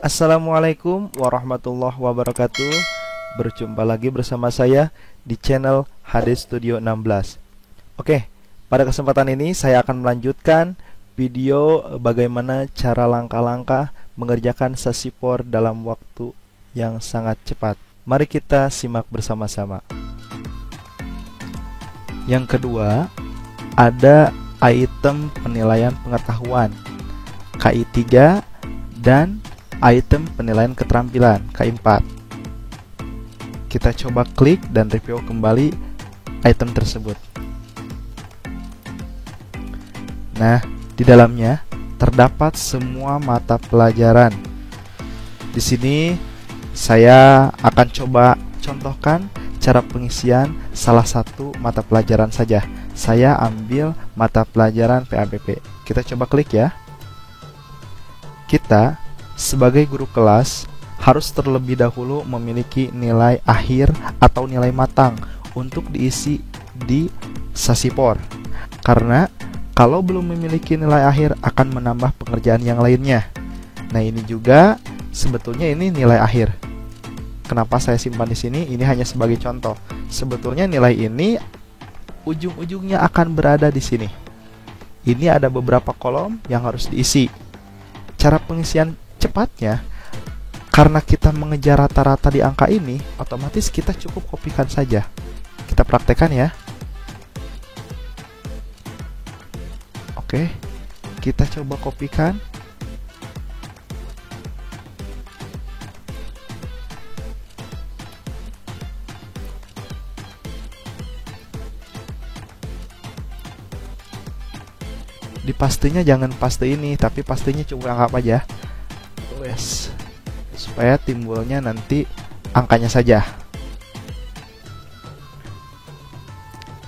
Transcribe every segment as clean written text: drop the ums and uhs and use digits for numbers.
Assalamualaikum warahmatullahi wabarakatuh. Berjumpa lagi bersama saya di channel HD Studio 16. Oke, pada kesempatan ini saya akan melanjutkan video bagaimana cara langkah-langkah mengerjakan sasipor dalam waktu yang sangat cepat. Mari kita simak bersama-sama. Yang kedua, ada item penilaian pengetahuan KI 3 dan item penilaian keterampilan KI4. Kita coba klik dan review kembali item tersebut. Nah, di dalamnya terdapat semua mata pelajaran. Di sini saya akan coba contohkan cara pengisian salah satu mata pelajaran saja. Saya ambil mata pelajaran PABP. Kita coba klik ya. Kita sebagai guru kelas harus terlebih dahulu memiliki nilai akhir atau nilai matang untuk diisi di sasipor. Karena kalau belum memiliki nilai akhir akan menambah pengerjaan yang lainnya. Nah, ini juga sebetulnya ini nilai akhir. Kenapa saya simpan di sini? Ini hanya sebagai contoh. Sebetulnya nilai ini ujung-ujungnya akan berada di sini. Ini ada beberapa kolom yang harus diisi. Cara pengisian cepatnya, karena kita mengejar rata-rata di angka ini, otomatis kita cukup kopikan saja. Kita praktekkan ya. Oke, kita coba kopikan. Di pastenya jangan paste ini, tapi pastenya cukup anggap aja. Supaya timbulnya nanti angkanya saja.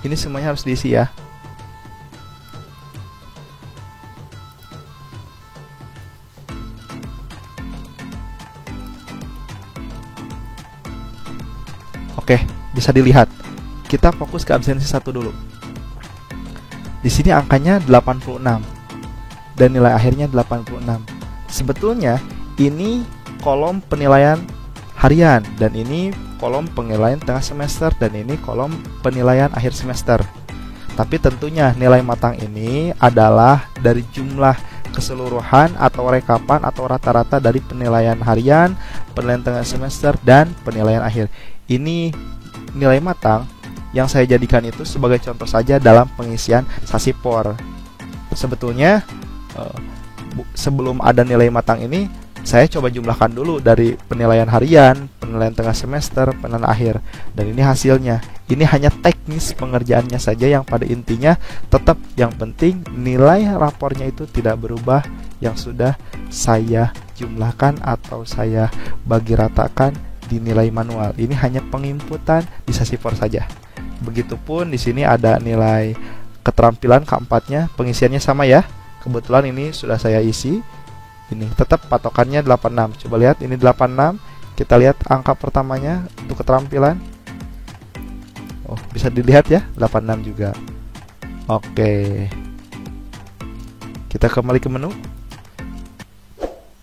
Ini semuanya harus diisi ya. Oke, bisa dilihat. Kita fokus ke absensi 1 dulu. Di sini angkanya 86 dan nilai akhirnya 86. Sebetulnya ini kolom penilaian harian dan ini kolom penilaian tengah semester dan ini kolom penilaian akhir semester. Tapi tentunya nilai matang ini adalah dari jumlah keseluruhan atau rekapan atau rata-rata dari penilaian harian, penilaian tengah semester, dan penilaian akhir. Ini nilai matang yang saya jadikan itu sebagai contoh saja dalam pengisian sasipor. Sebetulnya sebelum ada nilai matang ini, saya coba jumlahkan dulu dari penilaian harian, penilaian tengah semester, penilaian akhir. Dan ini hasilnya. Ini hanya teknis pengerjaannya saja yang pada intinya tetap yang penting nilai rapornya itu tidak berubah yang sudah saya jumlahkan atau saya bagi ratakan di nilai manual. Ini hanya penginputan di sasipor saja. Begitupun di sini ada nilai keterampilan keempatnya, pengisiannya sama ya. Kebetulan ini sudah saya isi. Ini tetap patokannya 86. Coba lihat, ini 86. Kita lihat angka pertamanya untuk keterampilan. Oh, bisa dilihat ya, 86 juga. Oke. Kita kembali ke menu.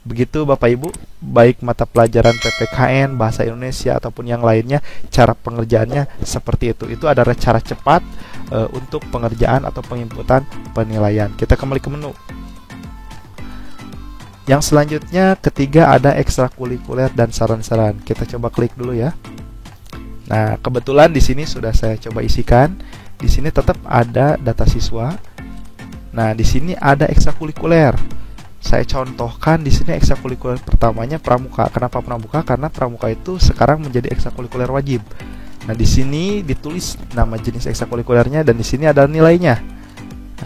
Begitu Bapak Ibu, baik mata pelajaran PPKN, Bahasa Indonesia ataupun yang lainnya, cara pengerjaannya seperti itu. Itu adalah cara cepat untuk pengerjaan atau penginputan penilaian. Kita kembali ke menu. Yang selanjutnya ketiga ada ekstrakurikuler dan saran-saran. Kita coba klik dulu ya. Nah, kebetulan di sini sudah saya coba isikan. Di sini tetap ada data siswa. Nah, di sini ada ekstrakurikuler. Saya contohkan di sini ekstrakurikuler pertamanya pramuka. Kenapa pramuka? Karena pramuka itu sekarang menjadi ekstrakurikuler wajib. Nah, di sini ditulis nama jenis ekstrakurikulernya dan di sini ada nilainya.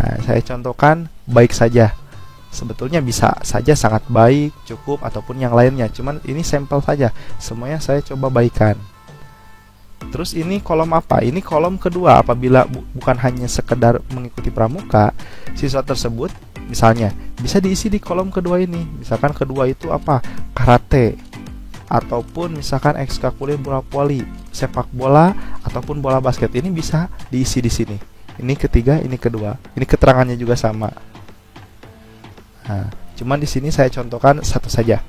Nah, saya contohkan baik saja. Sebetulnya bisa saja sangat baik, cukup, ataupun yang lainnya. Cuman ini sampel saja. Semuanya saya coba baikan. Terus ini kolom apa? Ini kolom kedua. Apabila bukan hanya sekedar mengikuti pramuka, siswa tersebut misalnya bisa diisi di kolom kedua ini. Misalkan kedua itu apa? Karate. Ataupun misalkan ekstrakurikuler bola voli. sepak bola ataupun bola basket ini bisa diisi di sini. Ini ketiga, ini kedua. Ini keterangannya juga sama. Nah, cuman di sini saya contohkan satu saja.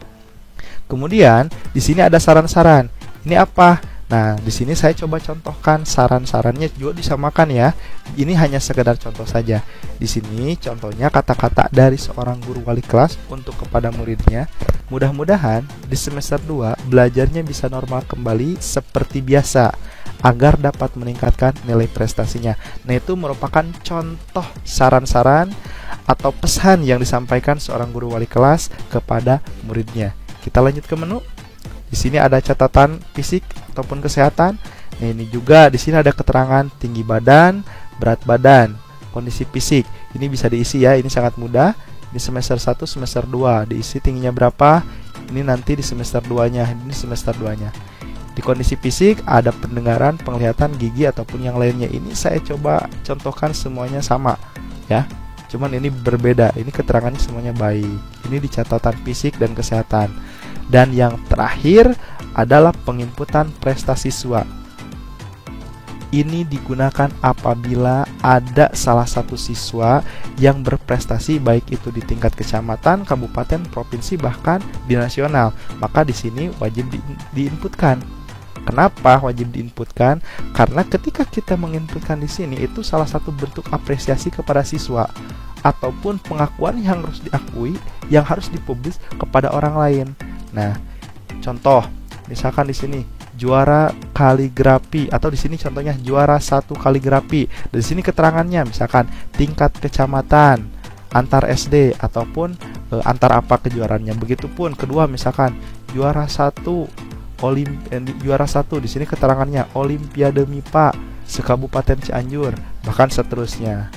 Kemudian di sini ada saran-saran. Ini apa? Nah, di sini saya coba contohkan saran-sarannya juga disamakan ya. Ini hanya sekedar contoh saja. Di sini contohnya kata-kata dari seorang guru wali kelas untuk kepada muridnya. Mudah-mudahan di semester 2 belajarnya bisa normal kembali seperti biasa agar dapat meningkatkan nilai prestasinya. Nah, itu merupakan contoh saran-saran atau pesan yang disampaikan seorang guru wali kelas kepada muridnya. Kita lanjut ke menu. Di sini ada catatan fisik ataupun kesehatan. Nah, ini juga di sini ada keterangan tinggi badan, berat badan, kondisi fisik. Ini bisa diisi ya, ini sangat mudah. Di semester 1, semester 2 diisi tingginya berapa. Ini nanti di semester 2-nya, ini semester 2-nya. Di kondisi fisik ada pendengaran, penglihatan, gigi ataupun yang lainnya. Ini saya coba contohkan semuanya sama ya. Cuman ini berbeda. Ini keterangannya semuanya baik. Ini di catatan fisik dan kesehatan. Dan yang terakhir adalah penginputan prestasi siswa. Ini digunakan apabila ada salah satu siswa yang berprestasi baik itu di tingkat kecamatan, kabupaten, provinsi, bahkan di nasional. Maka di sini wajib diinputkan. Kenapa wajib diinputkan? Karena ketika kita menginputkan di sini itu salah satu bentuk apresiasi kepada siswa ataupun pengakuan yang harus diakui, yang harus dipublis kepada orang lain. Nah, contoh, misalkan di sini juara kaligrafi atau di sini contohnya juara 1 kaligrafi. Di sini keterangannya misalkan tingkat kecamatan, antar SD ataupun antar apa kejuaraannya. Begitupun kedua misalkan juara 1 juara 1 di sini keterangannya Olimpiade MIPA se-Kabupaten Cianjur, bahkan seterusnya.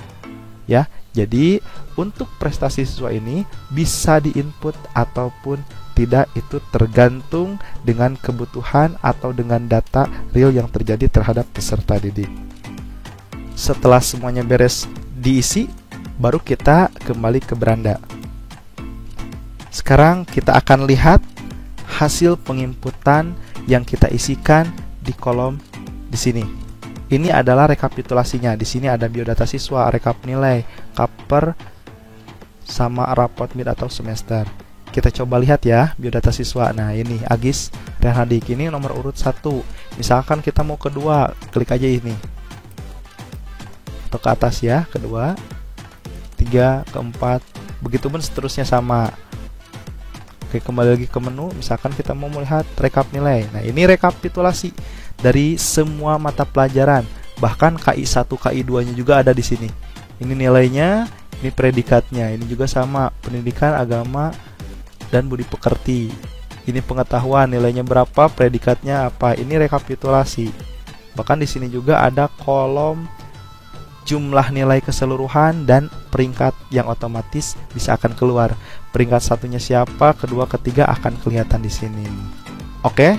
Ya, jadi untuk prestasi siswa ini bisa diinput ataupun tidak, itu tergantung dengan kebutuhan atau dengan data real yang terjadi terhadap peserta didik. Setelah semuanya beres diisi, baru kita kembali ke beranda. Sekarang kita akan lihat hasil penginputan yang kita isikan di kolom di sini. Ini adalah rekapitulasinya. Di sini ada biodata siswa, rekap nilai, kaper, sama raport mid atau semester. Kita coba lihat ya biodata siswa. Nah, ini Agis Rehadik, ini nomor urut 1. Misalkan kita mau kedua, klik aja ini atau ke atas ya, kedua, 3, keempat, begitupun seterusnya sama. Oke, kembali lagi ke menu. Misalkan kita mau melihat rekap nilai. Nah, ini rekapitulasi dari semua mata pelajaran. Bahkan KI 1, KI 2-nya juga ada di sini. Ini nilainya, ini predikatnya. Ini juga sama, pendidikan, agama, dan budi pekerti. Ini pengetahuan, nilainya berapa, predikatnya apa. Ini rekapitulasi. Bahkan di sini juga ada kolom jumlah nilai keseluruhan dan peringkat yang otomatis bisa akan keluar. Peringkat satunya siapa, kedua, ketiga akan kelihatan di sini. Oke,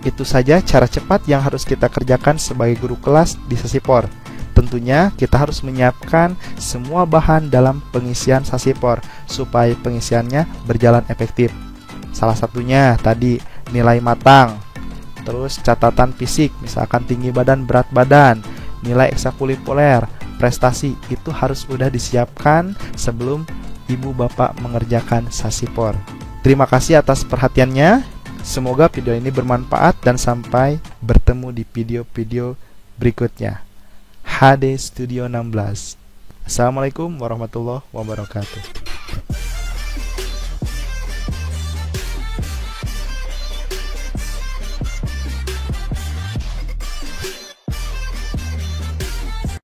itu saja cara cepat yang harus kita kerjakan sebagai guru kelas di Sasipor. Tentunya kita harus menyiapkan semua bahan dalam pengisian Sasipor supaya pengisiannya berjalan efektif. Salah satunya tadi nilai matang, terus catatan fisik, misalkan tinggi badan, berat badan, nilai ekstrakurikuler, prestasi, itu harus sudah disiapkan sebelum ibu bapak mengerjakan Sasipor. Terima kasih atas perhatiannya. Semoga video ini bermanfaat dan sampai bertemu di video-video berikutnya. HD Studio 16. Assalamualaikum warahmatullahi wabarakatuh.